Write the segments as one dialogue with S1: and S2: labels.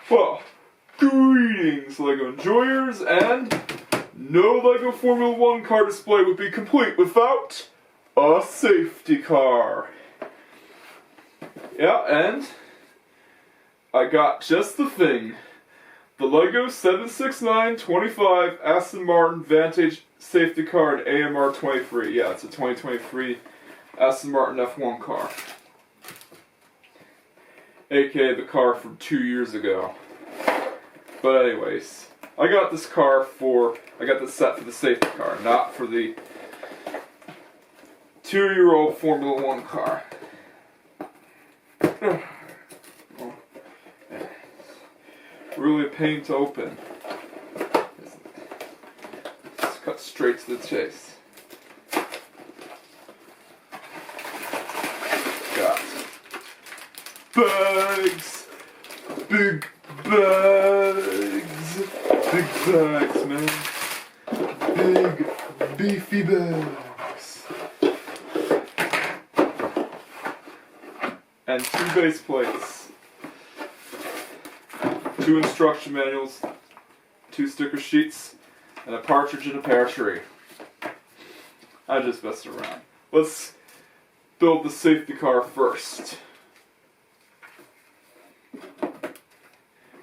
S1: Well, greetings, LEGO enjoyers, and no LEGO Formula 1 car display would be complete without a safety car. Yeah, and I got just the thing. The LEGO 76925 Aston Martin Vantage safety car in AMR23. Yeah, it's a 2023 Aston Martin F1 car. AKA the car from 2 years ago. But anyways, I got this set for the safety car, not for the 2-year-old Formula 1 car. Really a pain to open. Let's cut straight to the chase. Got bags! Big bags! Big bags, man. Big, beefy bags. And 2 base plates. 2 instruction manuals. 2 sticker sheets. And a partridge in a pear tree. I just messed around. Let's build the safety car first.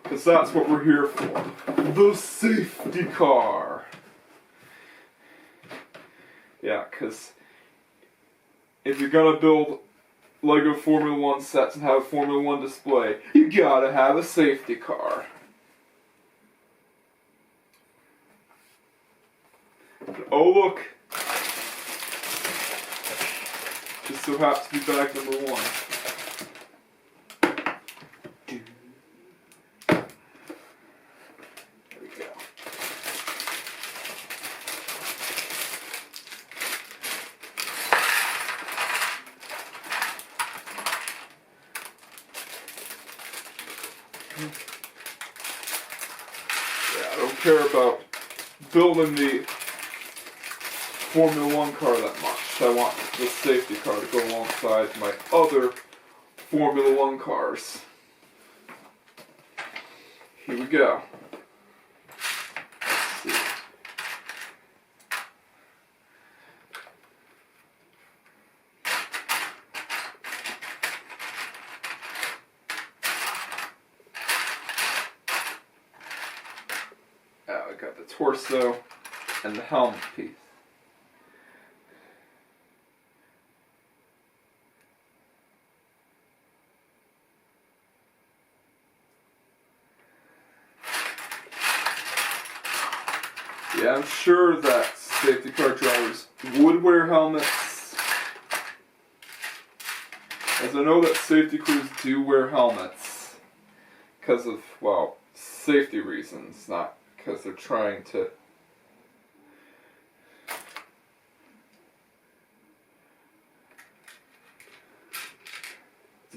S1: Because that's what we're here for. The safety car. Yeah, because if you're gonna build LEGO Formula 1 sets and have a Formula 1 display, you gotta have a safety car. Oh look! Just so happens to be bag number 1. Yeah, I don't care about building the Formula 1 car that much. I want the safety car to go alongside my other Formula 1 cars. Here we go. Let's see. I got the torso and the helmet piece. Yeah, I'm sure that safety car drivers would wear helmets, as I know that safety crews do wear helmets because of, well, safety reasons, not because they're trying to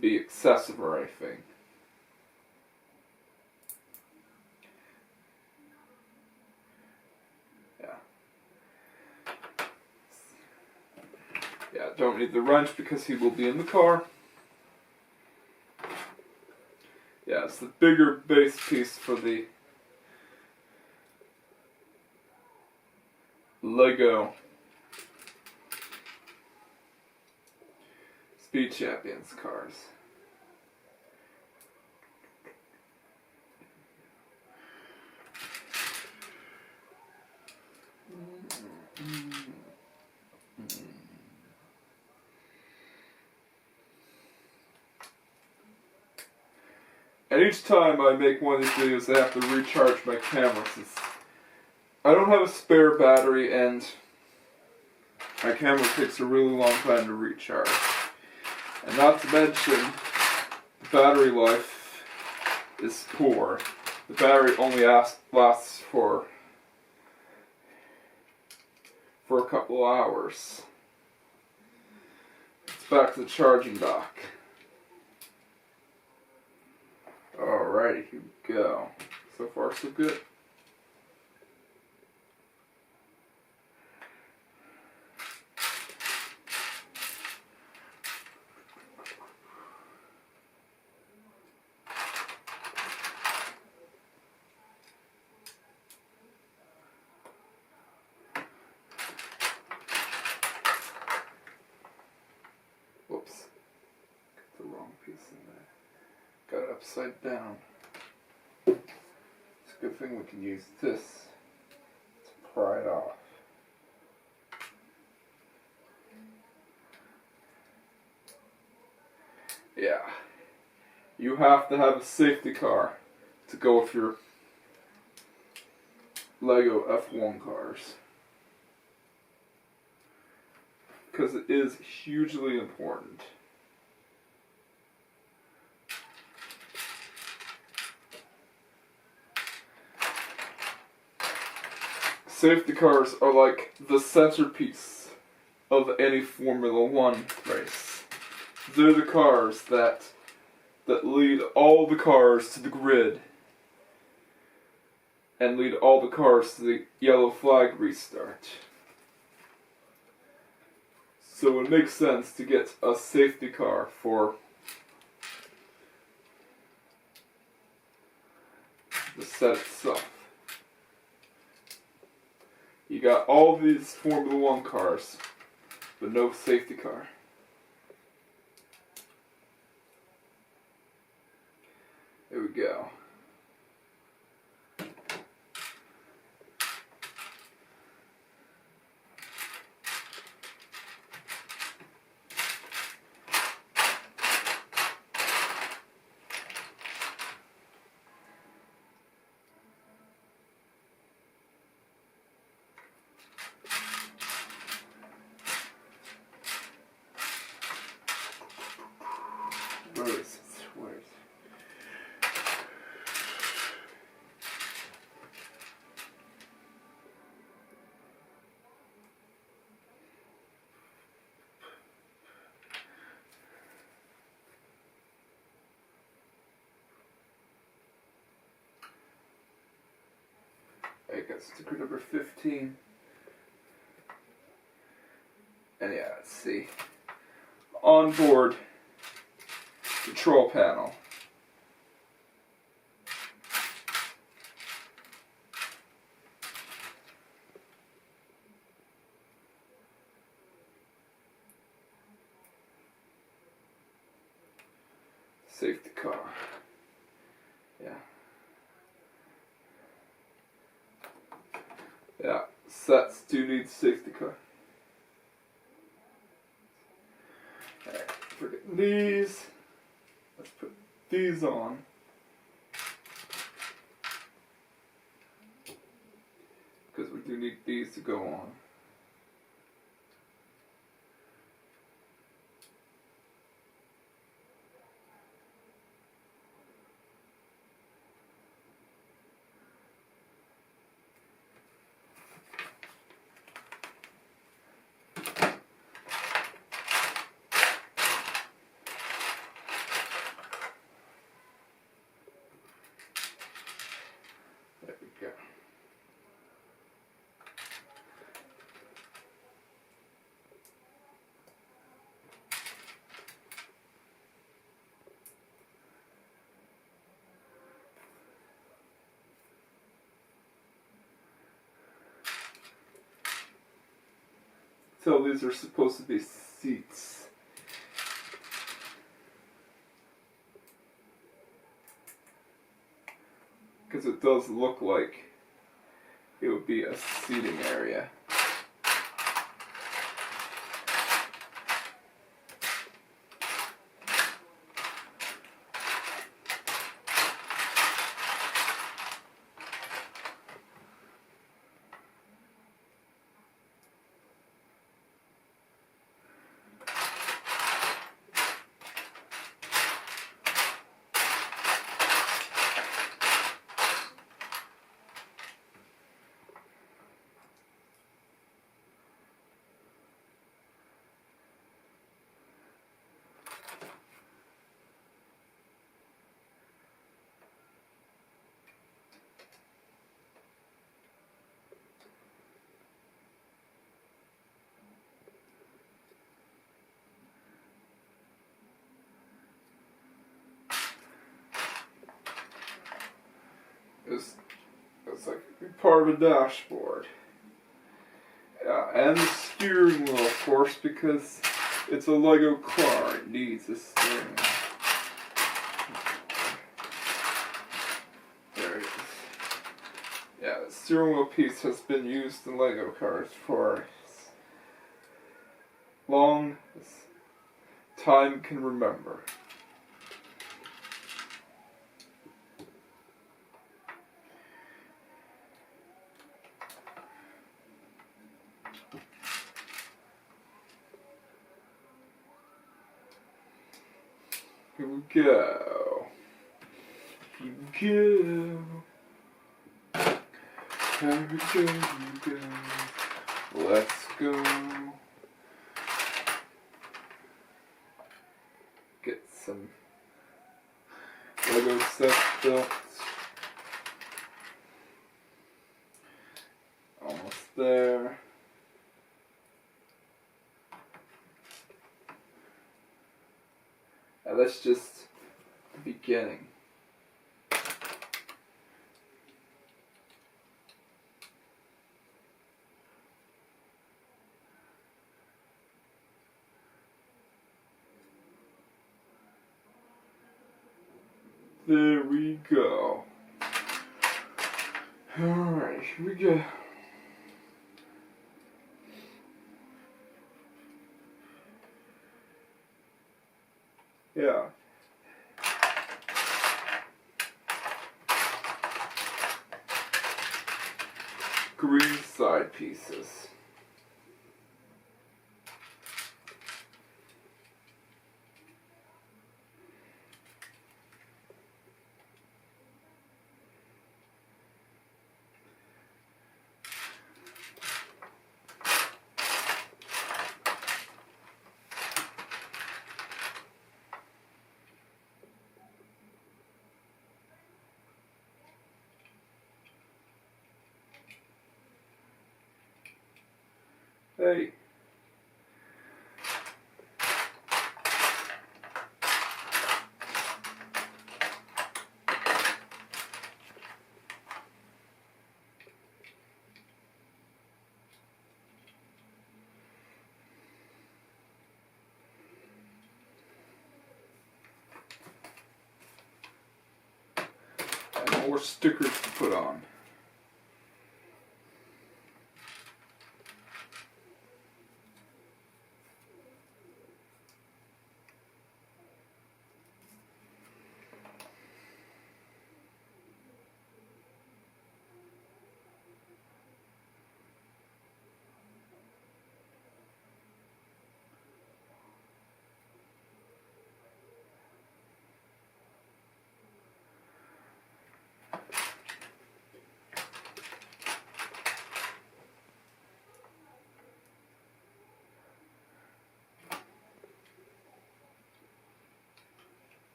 S1: be excessive or anything. Yeah, don't need the wrench because he will be in the car. Yeah, it's the bigger base piece for the LEGO Speed Champions cars. And each time I make one of these videos, I have to recharge my camera since I don't have a spare battery and my camera takes a really long time to recharge. And not to mention, the battery life is poor. The battery only lasts for a couple of hours. It's back to the charging dock. Alrighty, here we go. So far, so good. Whoops. Got the wrong piece in there. Got it upside down. It's a good thing we can use this to pry it off. Yeah. You have to have a safety car to go with your Lego F1 cars. Because it is hugely important. Safety cars are like the centerpiece of any Formula One race. They're the cars that lead all the cars to the grid and lead all the cars to the yellow flag restart. So it makes sense to get a safety car for the set itself. You got all these Formula One cars, but no safety car. There we go. Where is it? Where is it? I got sticker number 15. And yeah, let's see. Onboard control panel. Safety car. Yeah. Yeah, sets do need safety car. Alright, forget these. Let's put these on. Because we do need these to go on. There we go. So these are supposed to be seats. Because it does look like it would be a seating area. it's like part of a dashboard. Yeah, and the steering wheel, of course, because it's a Lego car. It needs a steering wheel. There it is. Yeah, the steering wheel piece has been used in Lego cars for as long as time can remember. Here we go. Here we go. Here we go, here we go. Let's go. Get some Lego stuff built. Almost there. Now that's just the beginning. There we go. Alright, here we go. Yeah. Green side pieces. Hey. And more stickers to put on.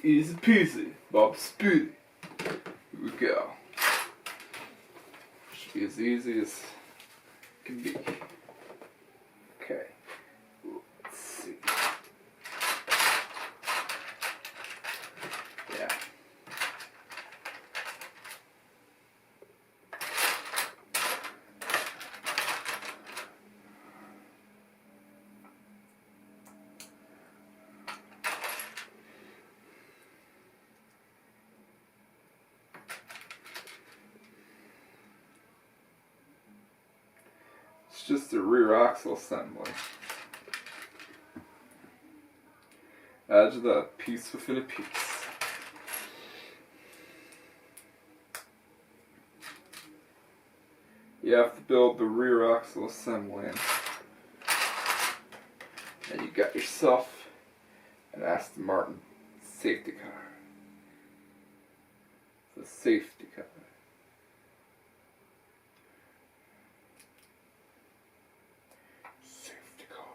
S1: Easy peasy, Bob Speedy. Here we go. Should be as easy as can be. Okay. Let's see. Yeah. It's just a rear axle assembly. Add the piece within a piece. You have to build the rear axle assembly in. And you got yourself an Aston Martin safety car. It's a safety car. Safety car.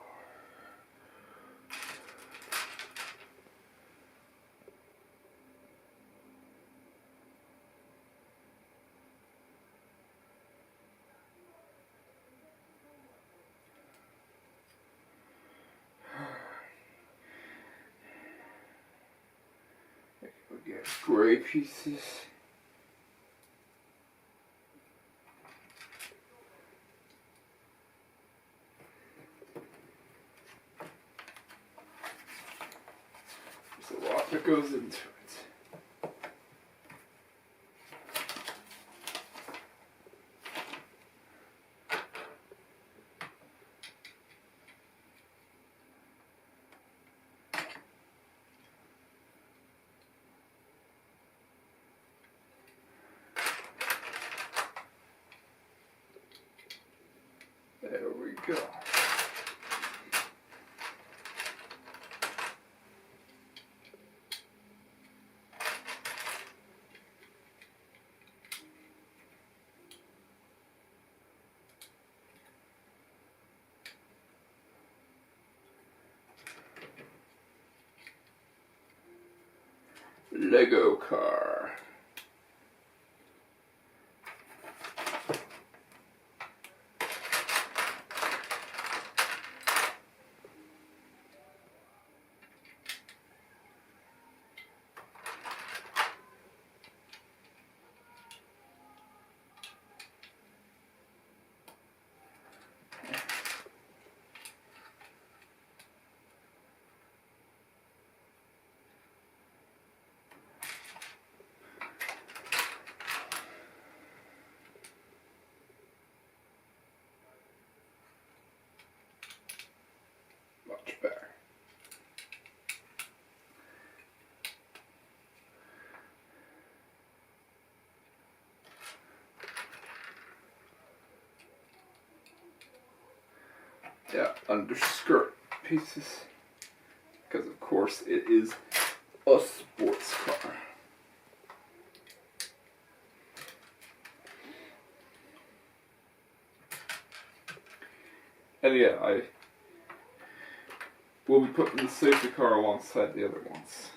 S1: gray pieces. There's a lot that goes into it. There we go. Lego car. Much better. Yeah, underskirt pieces. Because of course it is a sports car. And yeah, I will be putting the safety car alongside the other ones.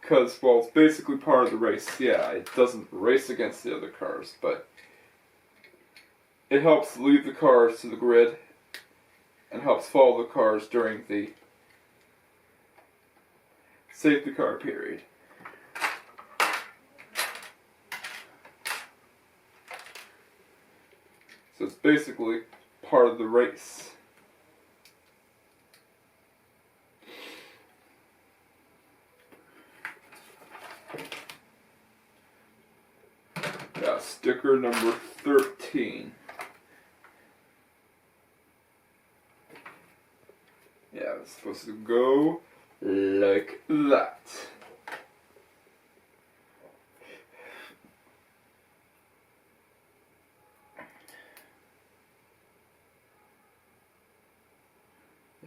S1: Because, well, it's basically part of the race. Yeah, it doesn't race against the other cars, but it helps lead the cars to the grid and helps follow the cars during the safety car period. So it's basically part of the race. Yeah, sticker number 13. Yeah, it's supposed to go like that.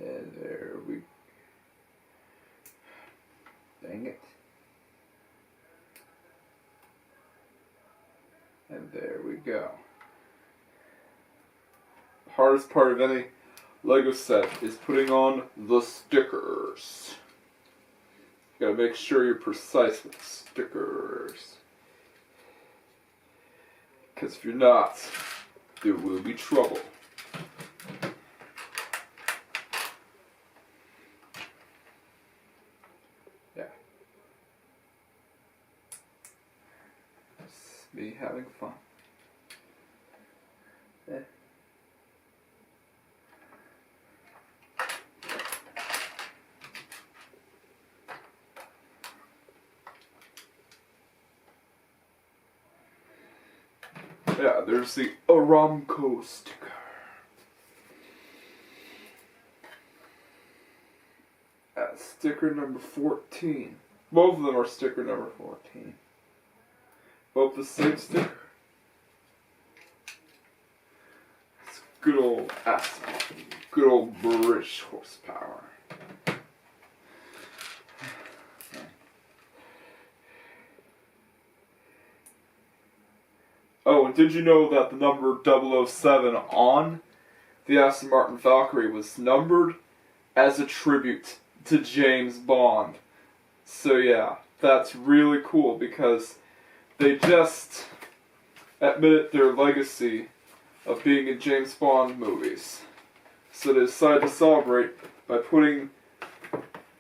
S1: And there we... Dang it. And there we go. The hardest part of any Lego set is putting on the stickers. You gotta make sure you're precise with the stickers. Because if you're not, there will be trouble. Yeah. Just me having fun. Yeah. Yeah, there's the Aramco sticker. Sticker number 14. Both of them are sticker number 14. Both the same sticker. It's good old Aston Martin. Good old British horsepower. Oh, and did you know that the number 007 on the Aston Martin Valkyrie was numbered as a tribute to James Bond? So yeah, that's really cool because they just admitted their legacy of being in James Bond movies. So they decided to celebrate by putting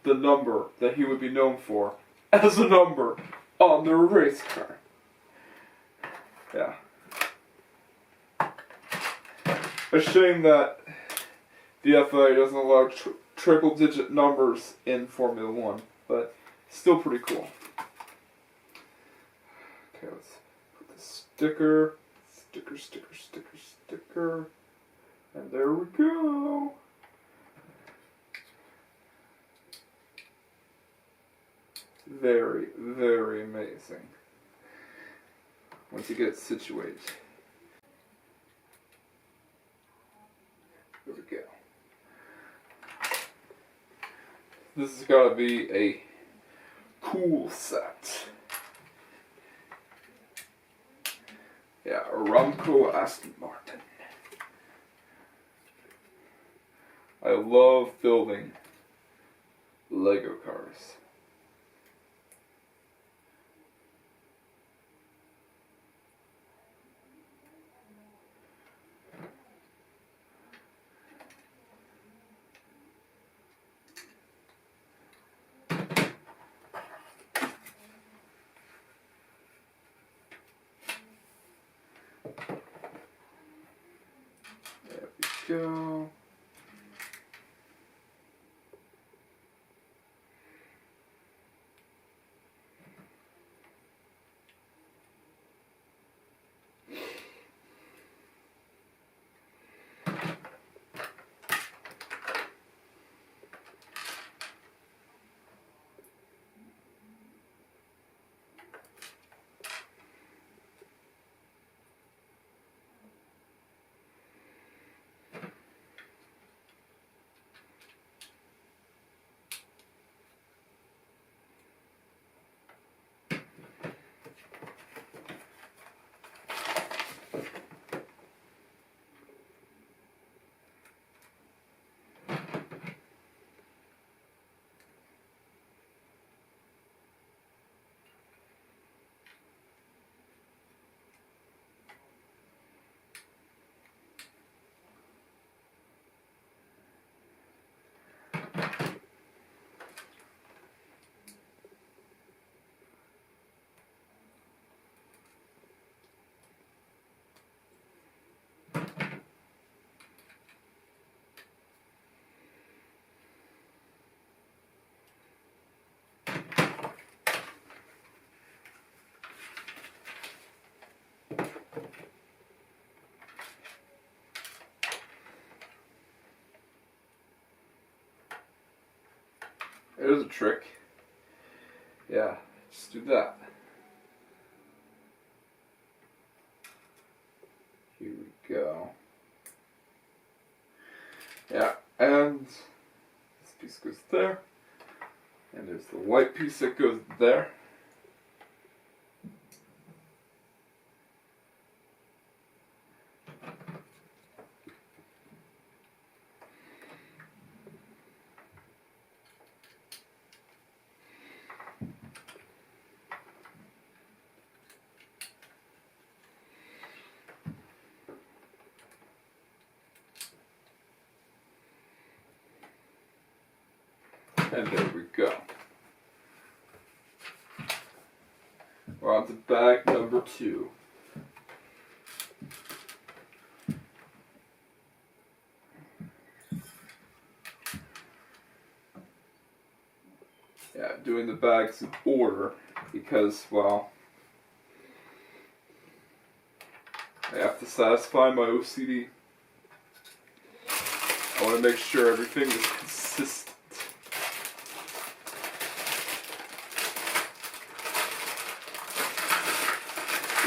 S1: the number that he would be known for as a number on their race car. Yeah. A shame that the FIA doesn't allow triple digit numbers in Formula 1, but still pretty cool. Okay, let's put the sticker, and there we go. Very, very amazing. Once you get it situated. There we go. This has got to be a cool set. Yeah, Aramco Aston Martin. I love building Lego cars. There we go. There's a trick. Yeah, just do that. Here we go. Yeah, and this piece goes there. And there's the white piece that goes there. And there we go. We're on to bag number 2. Yeah, doing the bags in order because, well, I have to satisfy my OCD. I want to make sure everything is consistent.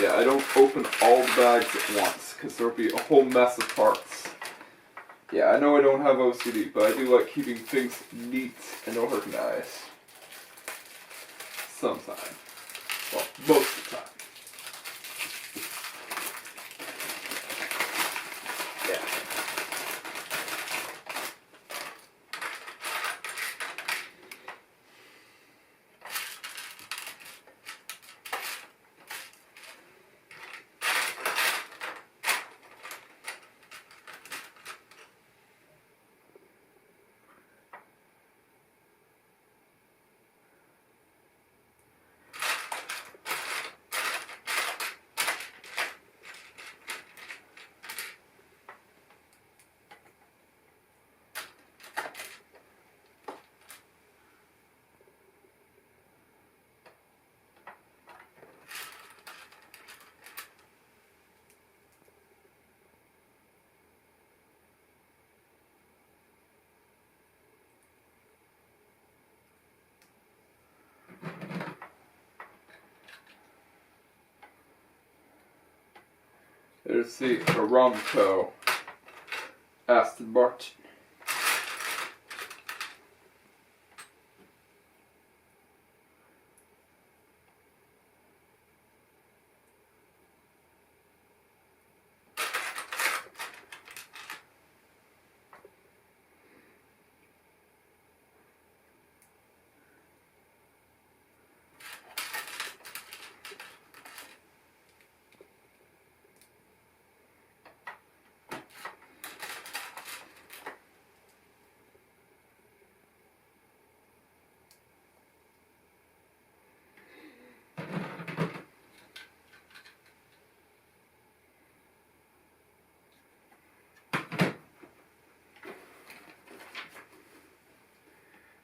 S1: Yeah, I don't open all the bags at once, because there will be a whole mess of parts. Yeah, I know I don't have OCD, but I do like keeping things neat and organized. Sometimes. Well, most of the time. There's the Aramco Aston Martin.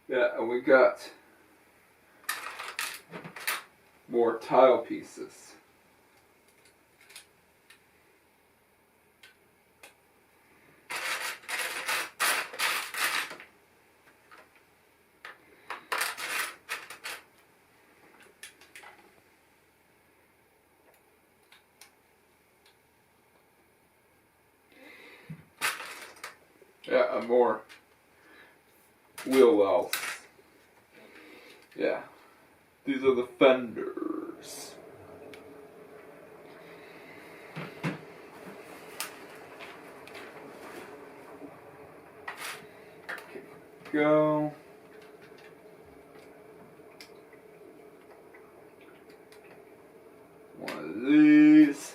S1: Yeah, and we got more tile pieces. Yeah, and more wheel wells. Yeah, these are the fenders. Okay, go. One of these.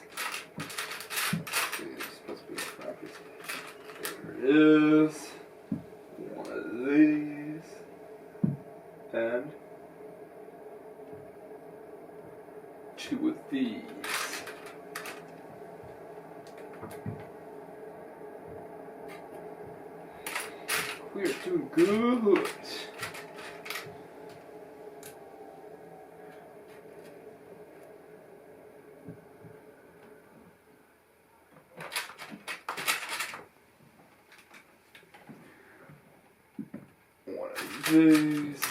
S1: Let's see, it's supposed to be a practice. There it is. One of these. And two of these. We are doing good. One of these.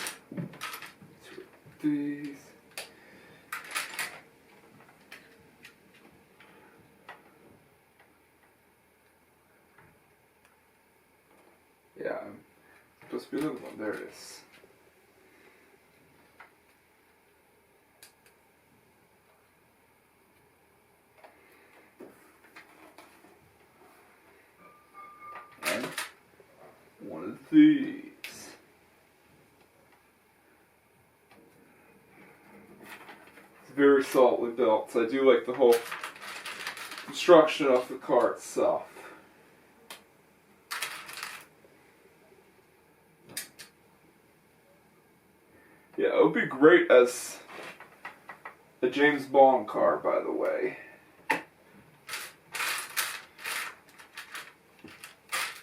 S1: Two of these. Yeah, I'm supposed to be another one. There it is. And one of these. It's very solidly built. So I do like the whole construction of the car itself. Yeah, it would be great as a James Bond car, by the way.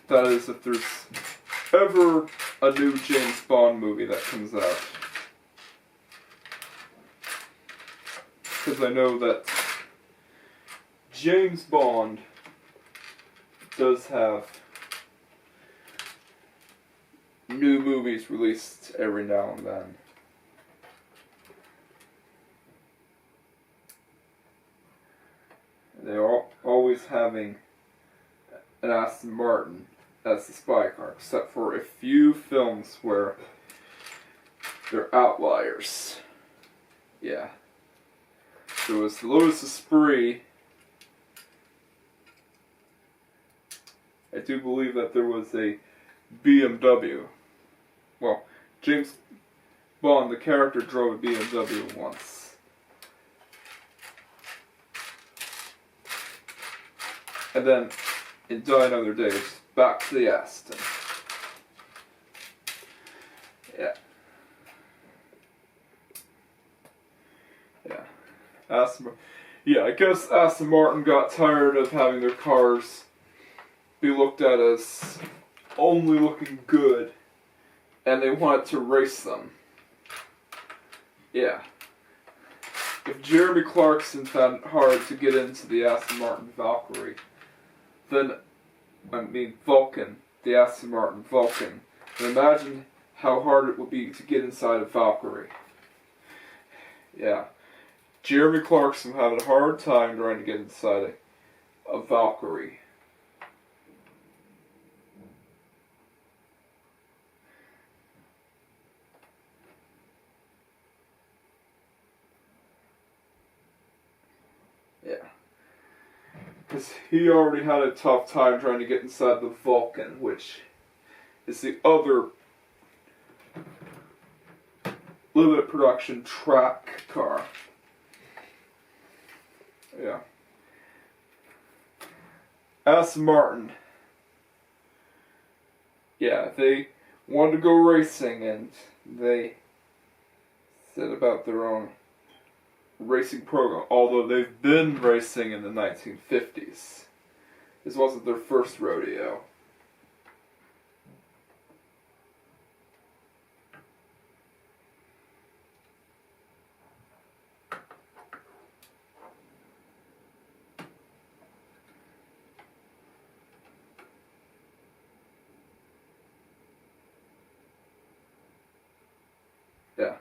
S1: That is, if there's ever a new James Bond movie that comes out. Because I know that James Bond does have new movies released every now and then. They're always having an Aston Martin as the spy car, except for a few films where they're outliers. Yeah. There was Lotus Esprit. I do believe that there was a BMW. Well, James Bond, the character, drove a BMW once. And then, in Die Another Day, it's back to the Aston. Yeah. Yeah. Yeah, I guess Aston Martin got tired of having their cars be looked at as only looking good, and they wanted to race them. Yeah. If Jeremy Clarkson found it hard to get into the Aston Martin Valkyrie, then, Vulcan, the Aston Martin Vulcan, then imagine how hard it would be to get inside a Valkyrie. Yeah. Jeremy Clarkson had a hard time trying to get inside a Valkyrie. Yeah. Because he already had a tough time trying to get inside the Vulcan, which is the other limited production track car. Yeah. Aston Martin. Yeah, they wanted to go racing and they set about their own racing program, although they've been racing in the 1950s. This wasn't their first rodeo. Yeah.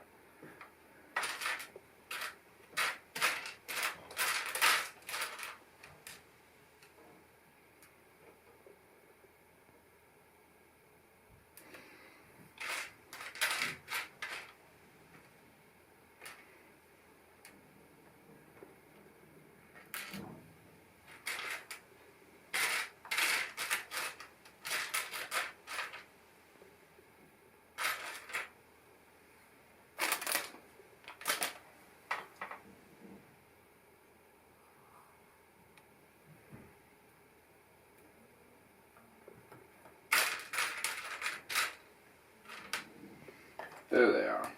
S1: There they are.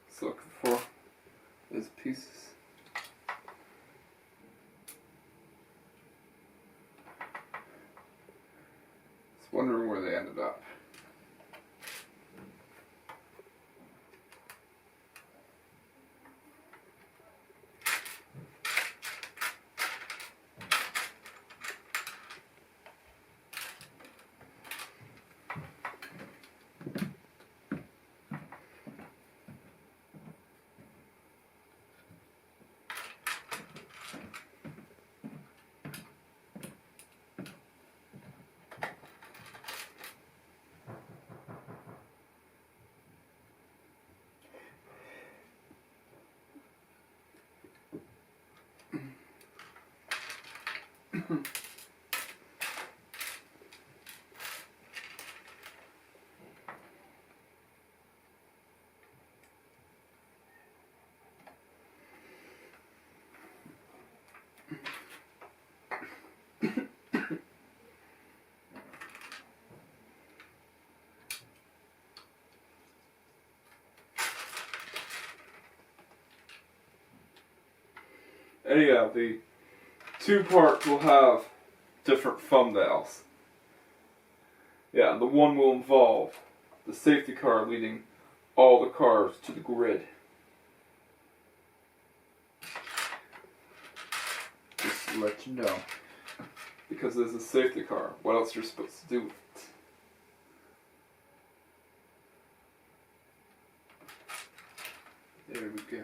S1: Just looking for those pieces. Just wondering where they ended up. Anyhow, the two parts will have different thumbnails. Yeah, the one will involve the safety car leading all the cars to the grid. Just to let you know. Because there's a safety car. What else you're supposed to do with it? There we go.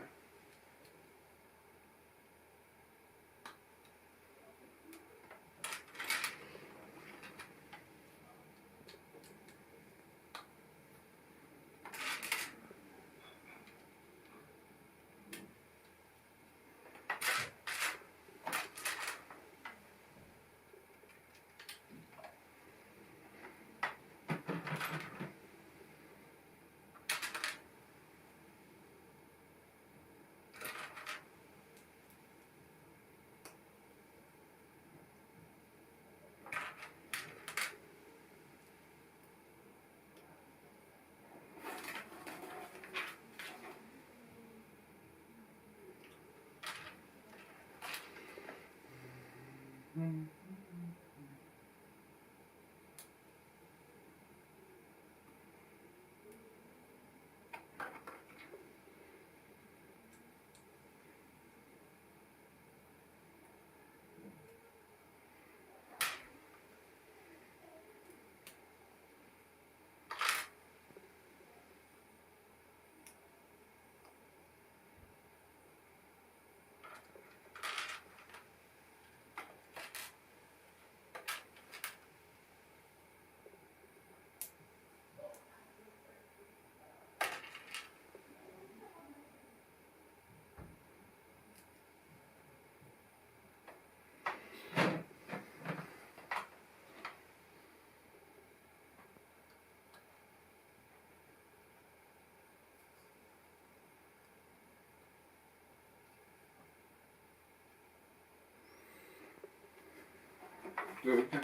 S1: There we go.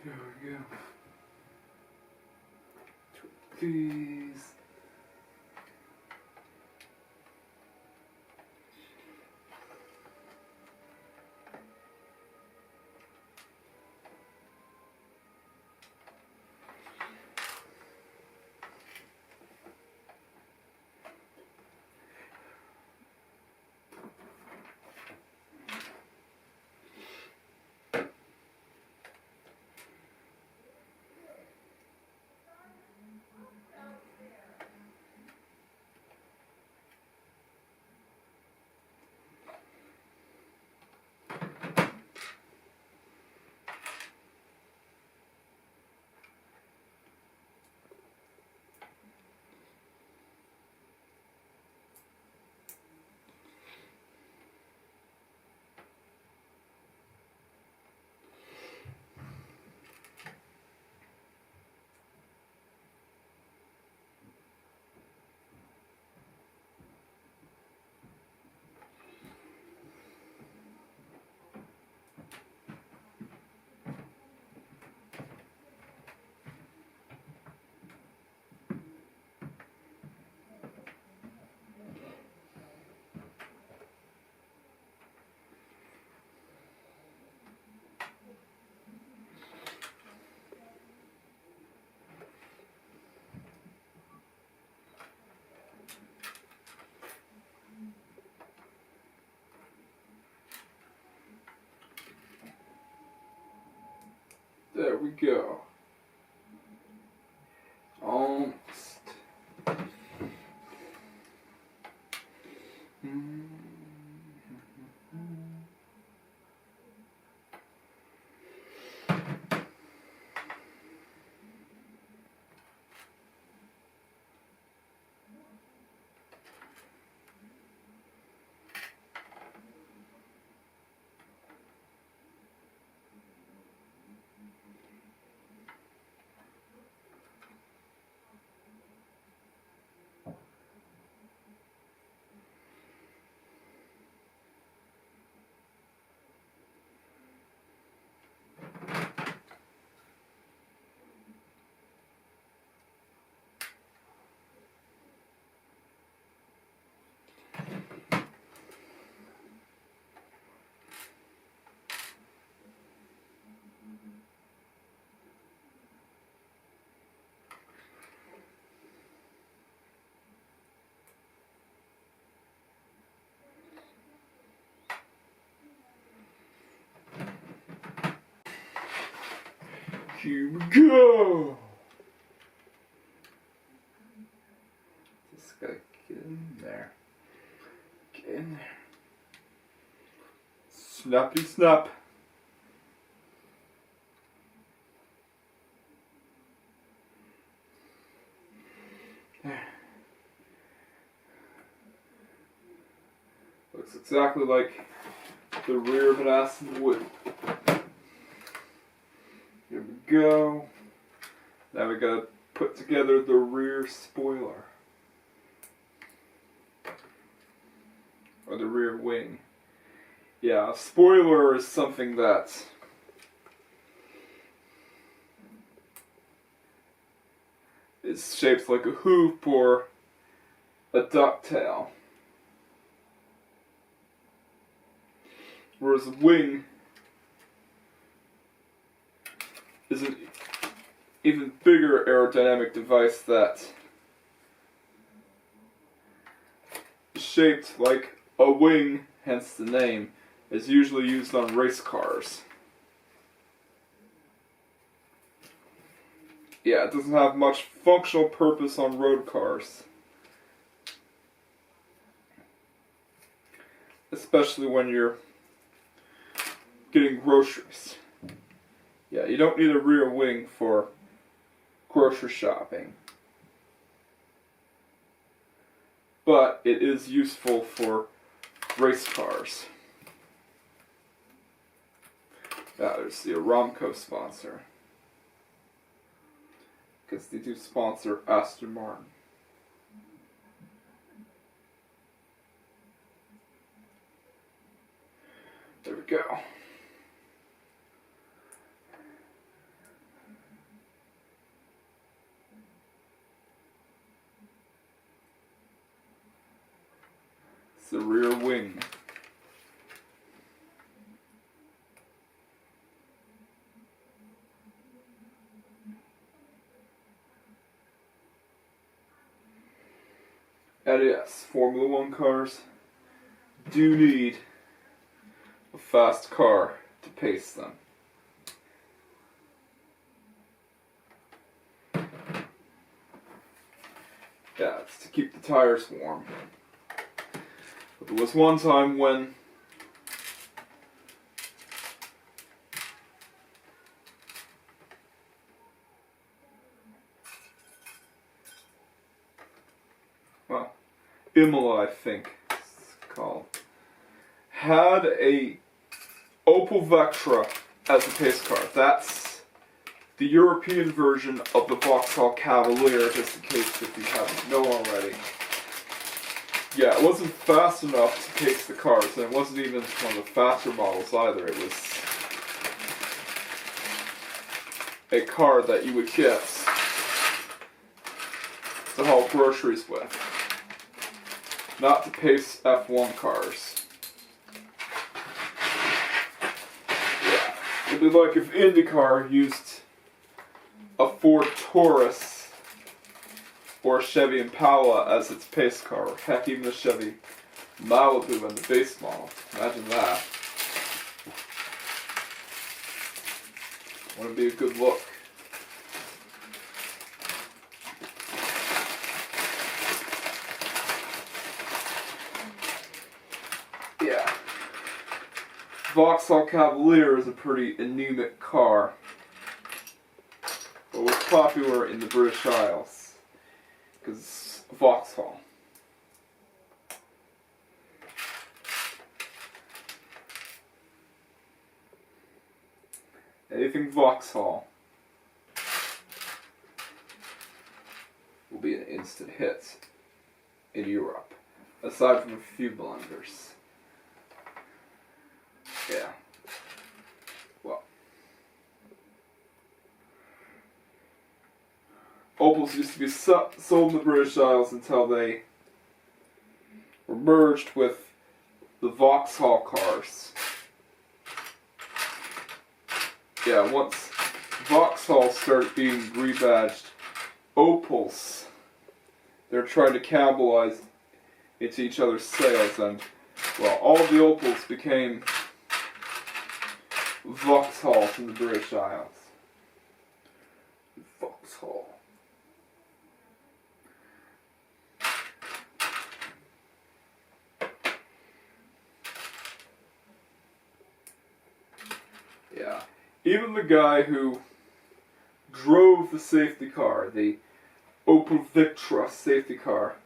S1: There we go. Please. There we go. Almost. Here we go! Just gotta get in there. Get in there. Snappy snap. There. Looks exactly like the rear of an Aston would. Here we go. Now we gotta put together the rear spoiler. Or the rear wing. Yeah, a spoiler is something that is shaped like a hoop or a ducktail. Whereas a wing is an even bigger aerodynamic device that is shaped like a wing, hence the name, is usually used on race cars. Yeah, it doesn't have much functional purpose on road cars. Especially when you're getting groceries. Yeah, you don't need a rear wing for grocery shopping. But it is useful for race cars. Yeah, there's the Aramco sponsor. Because they do sponsor Aston Martin. There we go. It's the rear wing. And yes, Formula One cars do need a fast car to pace them. Yeah, it's to keep the tires warm. But there was one time when Imola, I think it's called, had a Opel Vectra as a pace car. That's the European version of the Vauxhall Cavalier, just in case if you haven't know already. Yeah, it wasn't fast enough to pace the cars, and it wasn't even one of the faster models either. It was a car that you would get to haul groceries with. Not to pace F1 cars. Yeah. It'd be like if IndyCar used a Ford Taurus or a Chevy Impala as its pace car. Or heck, even a Chevy Malibu and the base model. Imagine that. Wouldn't be a good look. Yeah. Vauxhall Cavalier is a pretty anemic car, but was popular in the British Isles because it's Vauxhall. Anything Vauxhall will be an instant hit in Europe, aside from a few blunders. Yeah. Well, Opels used to be sold in the British Isles until they were merged with the Vauxhall cars. Yeah, once Vauxhall started being rebadged Opels, they're trying to cannibalize into each other's sales, and well, all the Opels became Vauxhalls in the British Isles. even the guy who drove the safety car, the Opel Vectra safety car,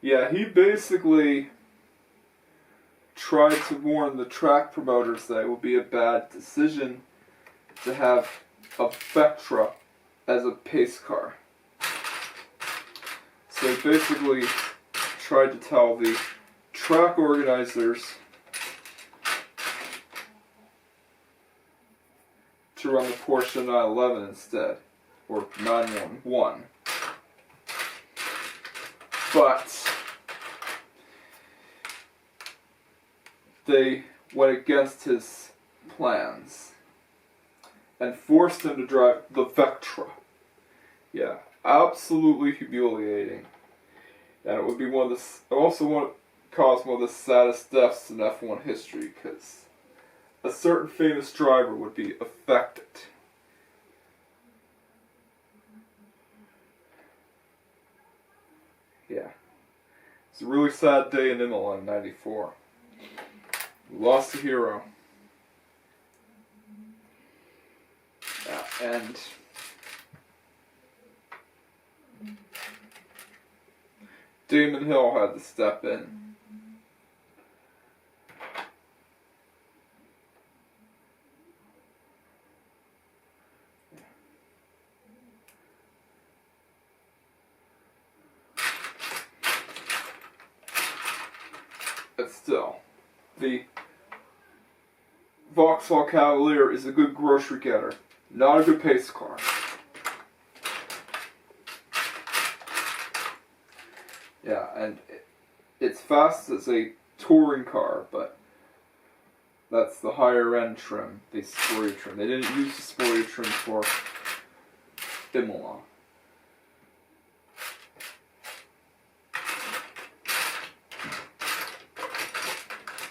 S1: yeah, he basically tried to warn the track promoters that it would be a bad decision to have a Vectra as a pace car. So he basically tried to tell the track organizers to run the Porsche 911 instead, or 911. But they went against his plans and forced him to drive the Vectra. Yeah, absolutely humiliating. And it would be cause one of the saddest deaths in F1 history, because a certain famous driver would be affected. Yeah. It's a really sad day in Imola in '94. We lost a hero. Yeah, and Damon Hill had to step in. But still, the Vauxhall Cavalier is a good grocery getter, not a good pace car. Yeah, and it's fast as a touring car, but that's the higher end trim, the sporty trim. They didn't use the sporty trim for Imola.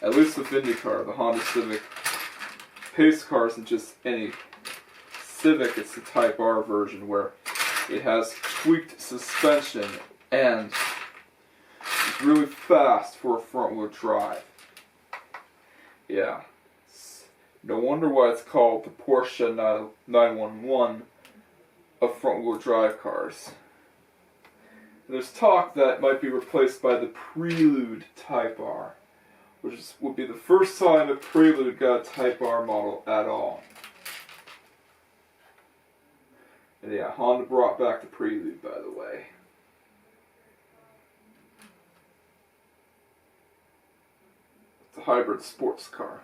S1: At least with IndyCar, the Honda Civic pace car isn't just any Civic, it's the Type R version where it has tweaked suspension and it's really fast for a front-wheel drive. Yeah. No wonder why it's called the Porsche 911 of front-wheel drive cars. There's talk that it might be replaced by the Prelude Type R, which would be the first time a Prelude got a Type R model at all. And yeah, Honda brought back the Prelude, by the way. It's a hybrid sports car.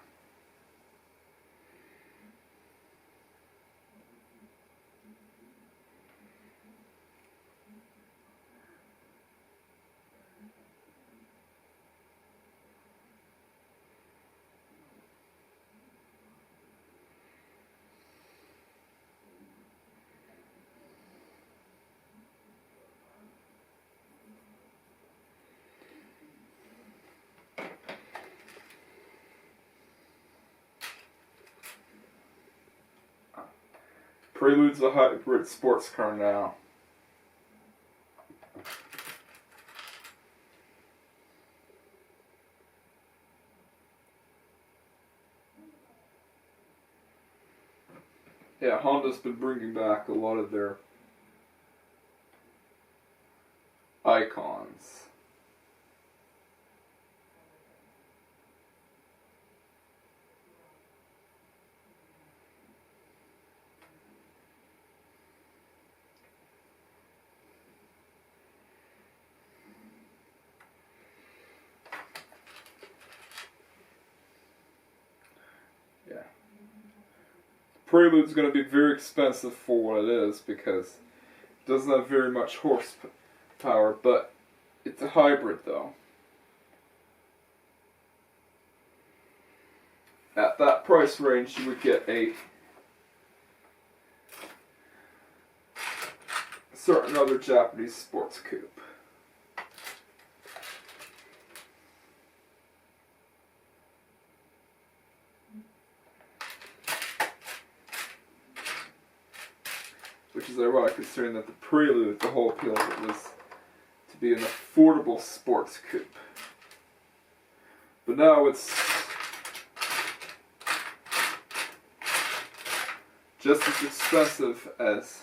S1: Prelude's a hybrid sports car now. Yeah, Honda's been bringing back a lot of their icons. Yeah. Prelude's going to be very expensive for what it is because it doesn't have very much horsepower, but it's a hybrid though. At that price range you would get a certain other Japanese sports coupe. Which is ironic considering that the Prelude, the whole appeal of it was to be an affordable sports coupe. But now it's just as expensive as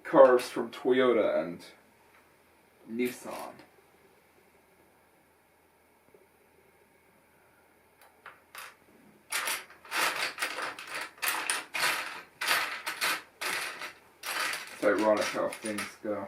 S1: cars from Toyota and Nissan. It's ironic how things go.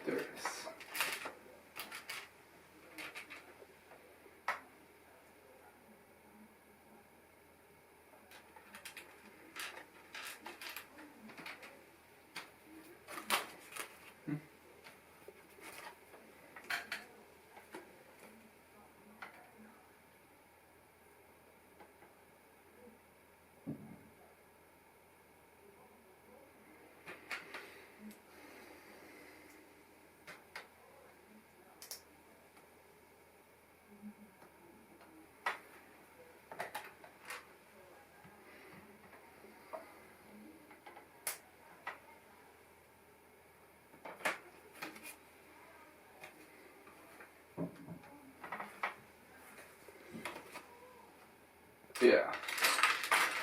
S1: There it is. Yeah.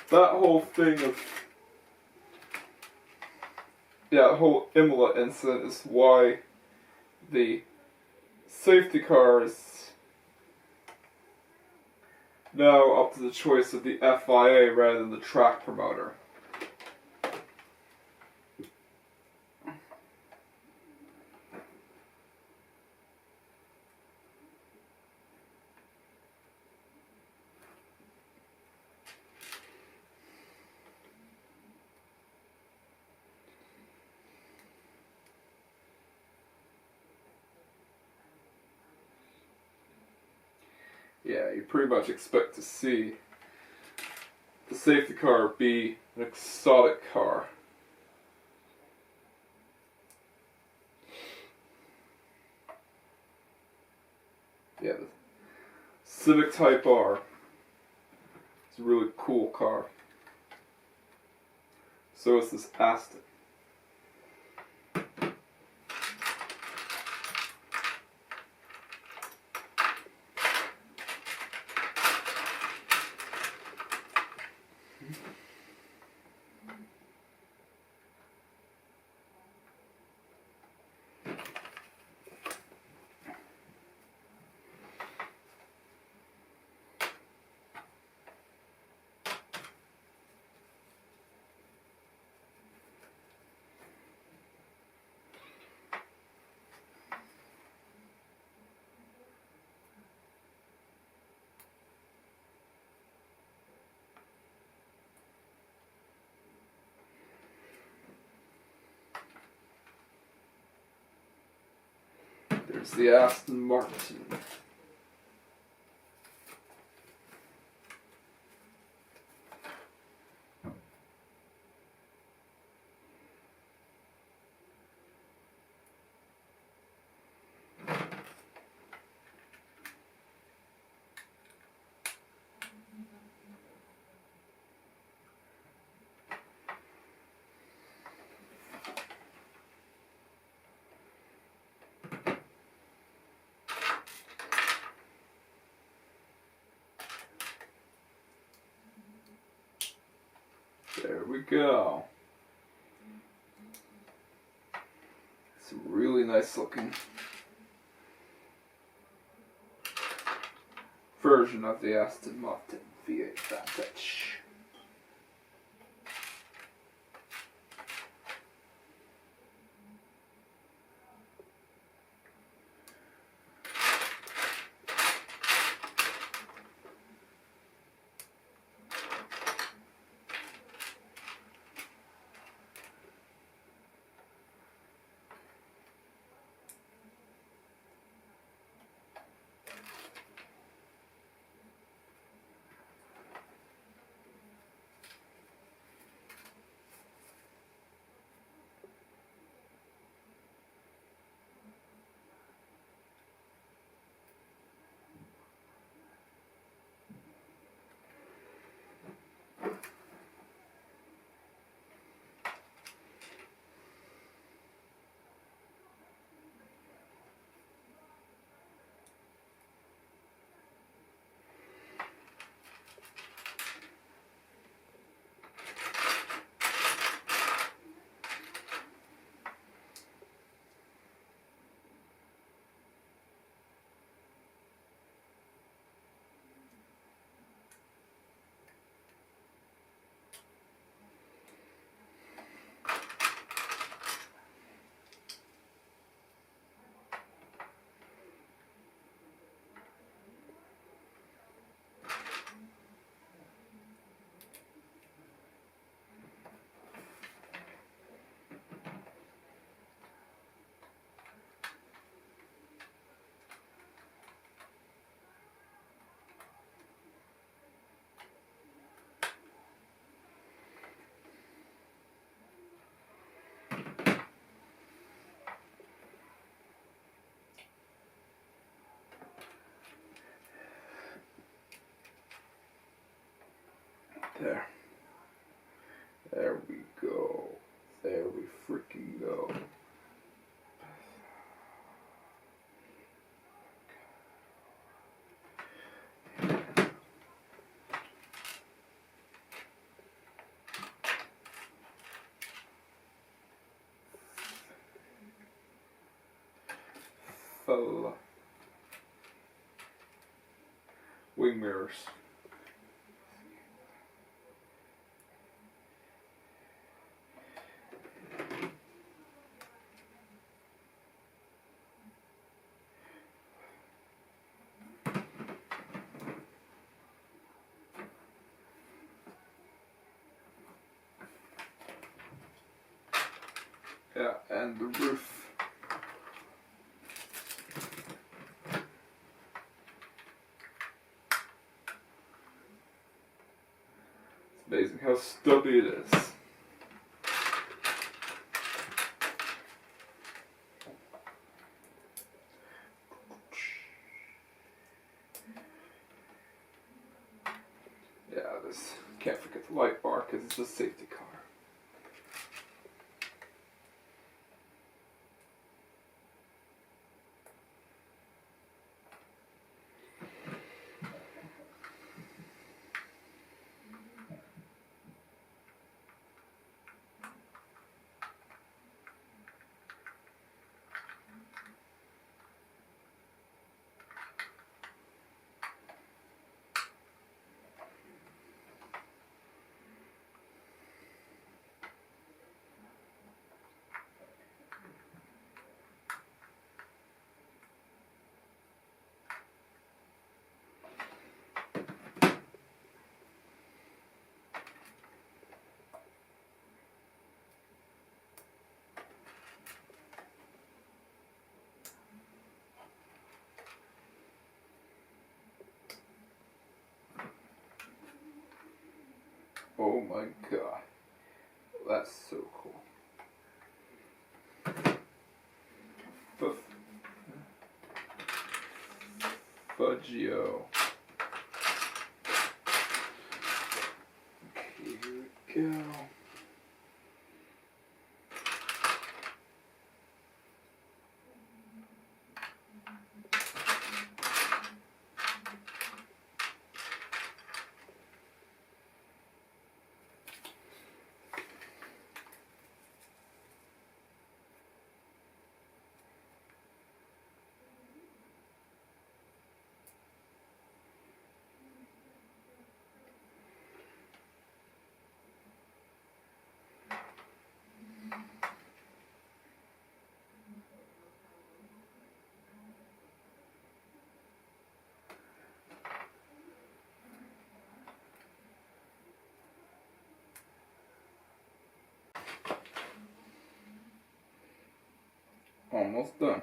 S1: That whole thing of... Yeah, the whole Imola incident is why the safety car is now up to the choice of the FIA rather than the track promoter. Yeah, you pretty much expect to see the safety car be an exotic car. Yeah, the Civic Type R. It's a really cool car. So is this Aston. There's the Aston Martin. we go. It's really nice looking version of the Aston Martin V8 Vantage. There. There we go. There we freaking go. Full wing mirrors. Yeah, and the roof. It's amazing how stubby it is. Yeah, this can't forget the light bar because it's a safety car. Oh my god, that's so cool. Fudgio. Okay, here we go. Almost done.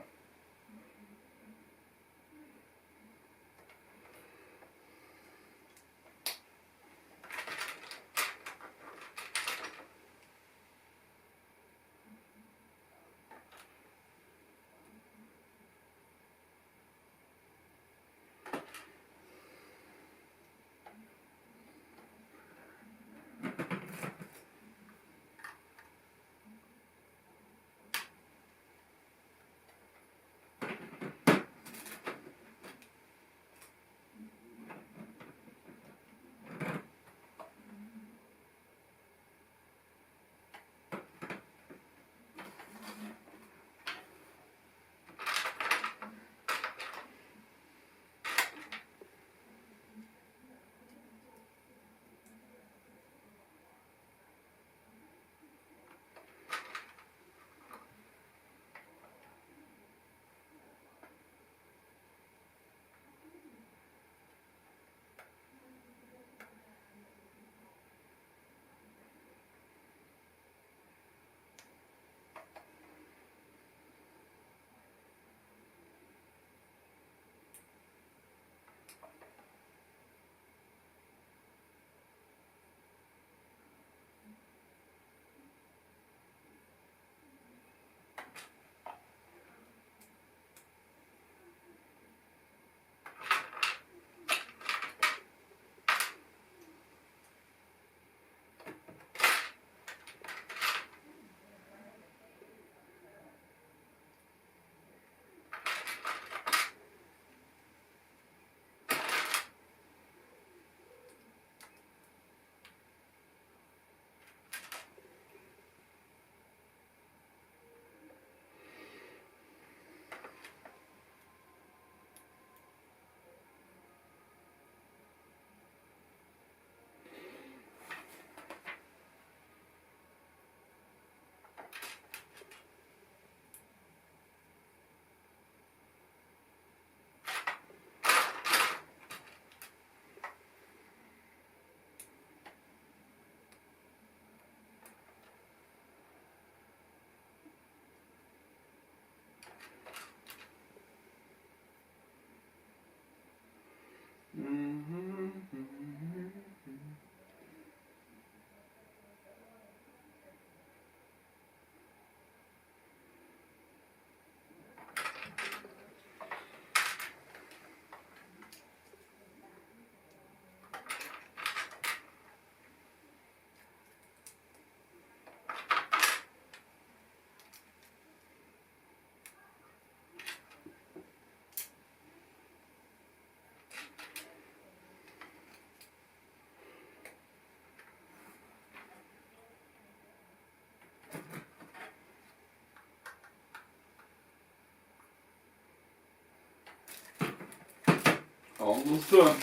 S1: Almost done.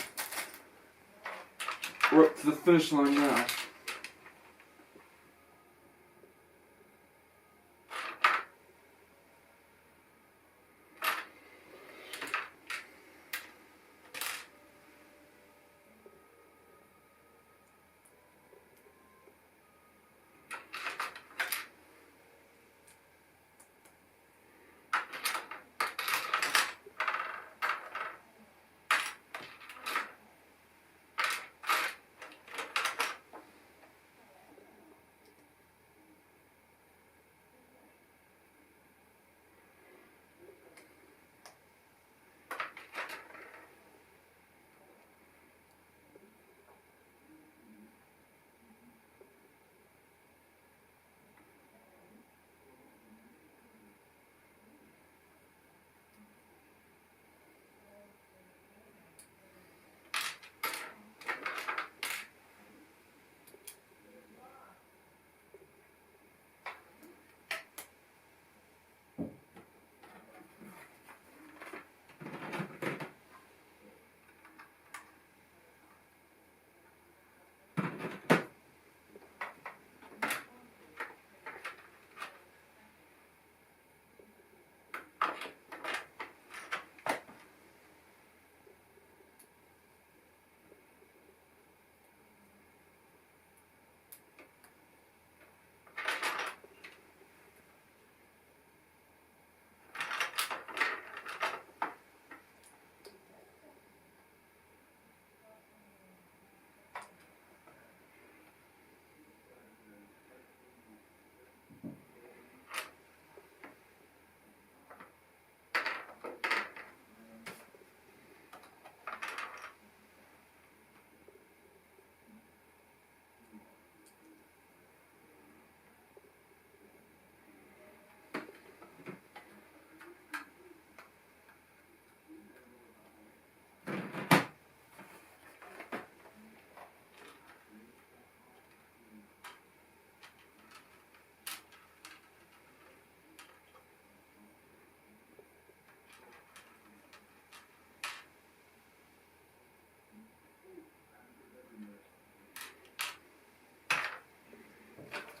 S1: We're up to the finish line now.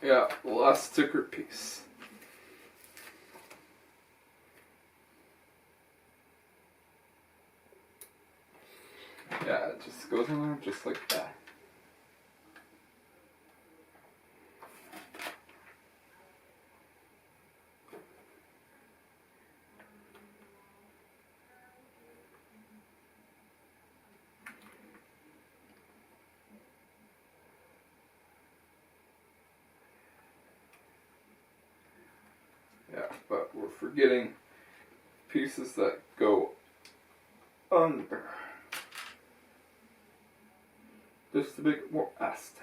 S1: Yeah, the last sticker piece. Yeah, it just goes on there just like that. Yeah, but we're forgetting pieces that go under. Just to make it more Aston.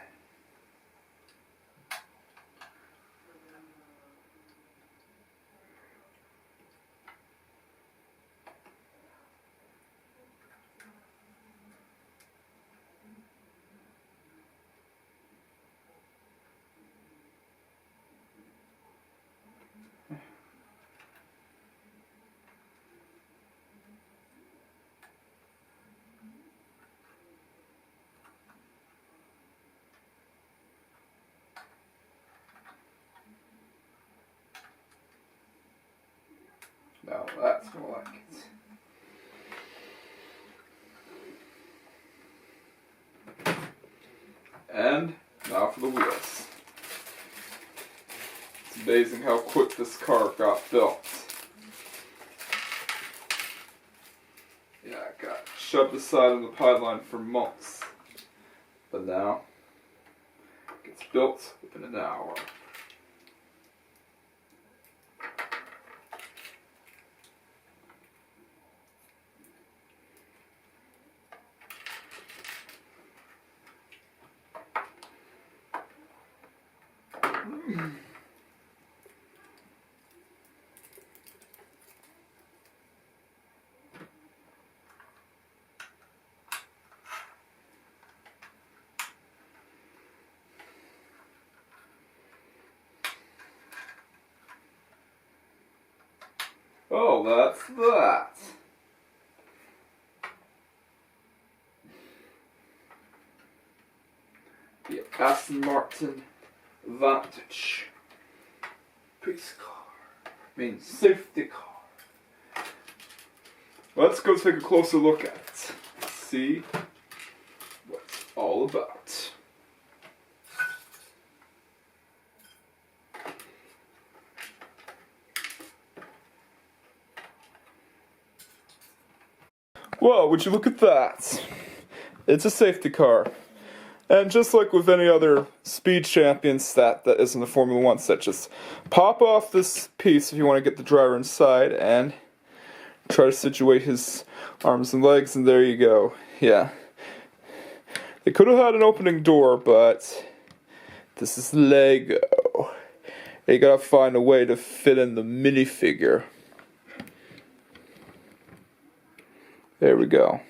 S1: Now that's more like it. And now for the wheels. It's amazing how quick this car got built. Yeah, it got shoved aside on the pipeline for months. But now, it gets built within an hour. Oh, that's that. The Aston Martin Vantage. Police car. Means safety car. Let's go take a closer look at it. See what it's all about. Whoa, would you look at that? It's a safety car. And just like with any other speed champion stat that is in the Formula 1 set, just pop off this piece if you want to get the driver inside and try to situate his arms and legs, and there you go. Yeah. They could have had an opening door, but this is Lego. You gotta find a way to fit in the minifigure. There we go.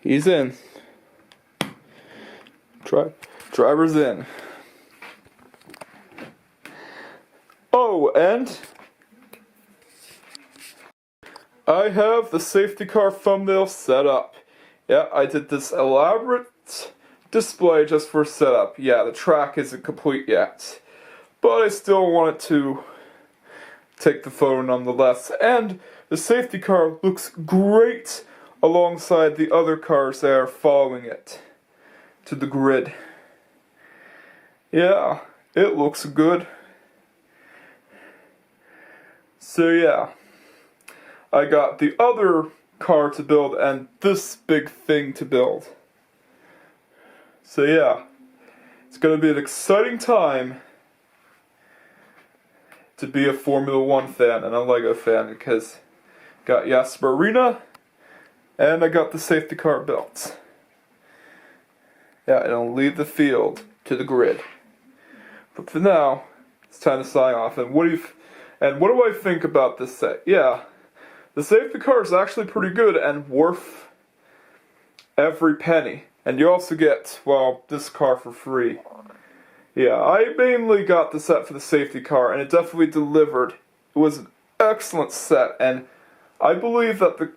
S1: He's in. Driver's in. Oh, and I have the safety car thumbnail set up. Yeah, I did this elaborate display just for setup. Yeah, the track isn't complete yet, but I still wanted to take the photo nonetheless. And the safety car looks great alongside the other cars that are following it to the grid. Yeah, it looks good. So yeah, I got the other car to build and this big thing to build. So yeah, it's gonna be an exciting time to be a Formula 1 fan and a Lego fan, because I got Jasper Arena and I got the safety car built. Yeah, and I'll leave the field to the grid. But for now, it's time to sign off. And what do I think about this set? Yeah, the safety car is actually pretty good and worth every penny. And you also get, well, this car for free. Yeah, I mainly got the set for the safety car, and it definitely delivered. It was an excellent set, and I believe that the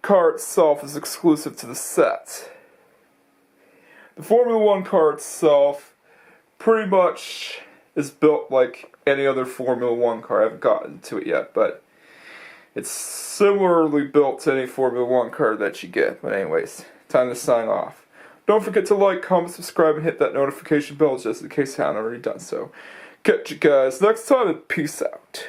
S1: car itself is exclusive to the set. The Formula 1 car itself pretty much is built like any other Formula 1 car. I haven't gotten to it yet, but it's similarly built to any Formula 1 car that you get. But anyways, time to sign off. Don't forget to like, comment, subscribe, and hit that notification bell just in case you haven't already done so. Catch you guys next time, and peace out.